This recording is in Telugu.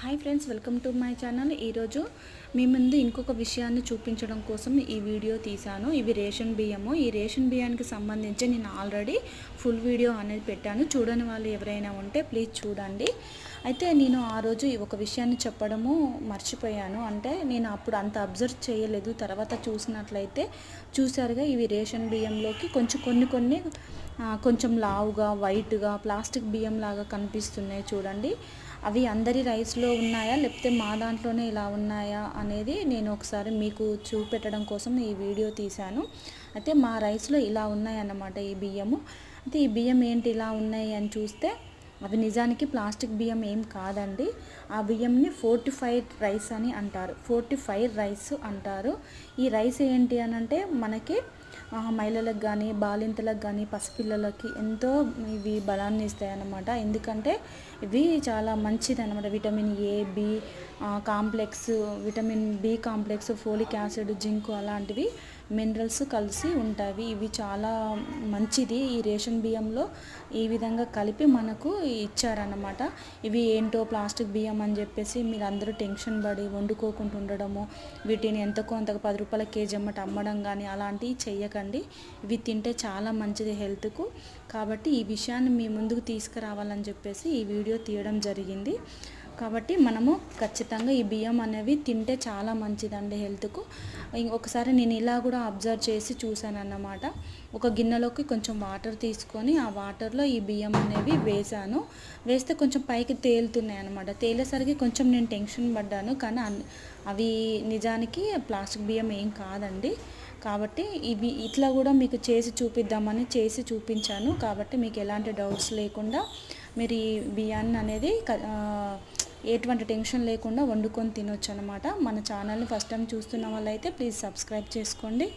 Hi friends, welcome to my channel. ఈరోజు మీ ముందు ఇంకొక విషయాన్ని చూపించడం కోసం ఈ వీడియో తీశాను. ఇవి రేషన్ బియ్యము. ఈ రేషన్ బియ్యానికి సంబంధించి నేను ఆల్రెడీ ఫుల్ వీడియో అనేది పెట్టాను. చూడని వాళ్ళు ఎవరైనా ఉంటే ప్లీజ్ చూడండి. అయితే నేను ఆ రోజు ఒక విషయాన్ని చెప్పడము మర్చిపోయాను. అంటే నేను అప్పుడు అంత అబ్జర్వ్ చేయలేదు. తర్వాత చూసినట్లయితే చూసారుగా, ఇవి రేషన్ బియ్యంలోకి కొన్ని కొంచెం లావుగా వైట్గా ప్లాస్టిక్ బియ్యం లాగా కనిపిస్తున్నాయి చూడండి. అవి అందరి రైస్లో ఉన్నాయా లేకపోతే మా దాంట్లోనే ఇలా ఉన్నాయా అనేది నేను ఒకసారి మీకు చూపెట్టడం కోసం ఈ వీడియో తీశాను. అయితే మా రైస్లో ఇలా ఉన్నాయన్నమాట ఈ బియ్యము. అయితే ఈ బియ్యం ఏంటి ఇలా ఉన్నాయి అని చూస్తే అవి నిజానికి ప్లాస్టిక్ బియ్యం ఏం కాదండి. ఆ బియ్యంని ఫోర్టిఫైడ్ రైస్ అని అంటారు. ఫోర్టిఫైడ్ రైస్ అంటారు. ఈ రైస్ ఏంటి అని అంటే మనకి మహిళలకు కానీ బాలింతలకు కానీ పసిపిల్లలకి ఎంతో ఇవి బలాన్ని ఇస్తాయి అన్నమాట. ఎందుకంటే ఇవి చాలా మంచిది అన్నమాట. Vitamin A, B complex, vitamin B complex, folic acid, zinc అలాంటివి మినరల్స్ కలిసి ఉంటాయి. ఇవి చాలా మంచిది. ఈ రేషన్ బియ్యంలో ఈ విధంగా కలిపి మనకు ఇచ్చారన్నమాట. ఇవి ఏంటో ప్లాస్టిక్ బియ్యం అని చెప్పేసి మీరు అందరూ టెన్షన్ పడి వండుకోకుండా ఉండడము, వీటిని ఎంతకో అంతకు 10 రూపాయల కేజీ అమ్మట అమ్మడం కానీ అలాంటివి చెయ్యకండి. ఇవి తింటే చాలా మంచిది హెల్త్కు. కాబట్టి ఈ విషయాన్ని మీ ముందుకు తీసుకురావాలని చెప్పేసి ఈ వీడియో తీయడం జరిగింది. కాబట్టి మనము ఖచ్చితంగా ఈ బియ్యం అనేవి తింటే చాలా మంచిదండి హెల్త్కు. ఒకసారి నేను ఇలా కూడా అబ్జర్వ్ చేసి చూశాను అన్నమాట. ఒక గిన్నెలోకి కొంచెం వాటర్ తీసుకొని ఆ వాటర్లో ఈ బియ్యం అనేవి వేసాను. వేస్తే కొంచెం పైకి తేలుతున్నాయి అన్నమాట. తేలేసరికి కొంచెం నేను టెన్షన్ పడ్డాను. కానీ అవి నిజానికి ప్లాస్టిక్ బియ్యం ఏం కాదండి. కాబట్టి ఇవి ఇట్లా కూడా మీకు చేసి చూపిద్దామని చేసి చూపించాను. కాబట్టి మీకు ఎలాంటి డౌట్స్ లేకుండా మీరు ఈ బియ్యాన్ని అనేది ఎటువంటి టెన్షన్ లేకుండా వండుకొని తినొచ్చు అనమాట. మన ఛానల్ని ఫస్ట్ టైం చూస్తున్న వాళ్ళైతే ప్లీజ్ సబ్స్క్రైబ్ చేసుకోండి.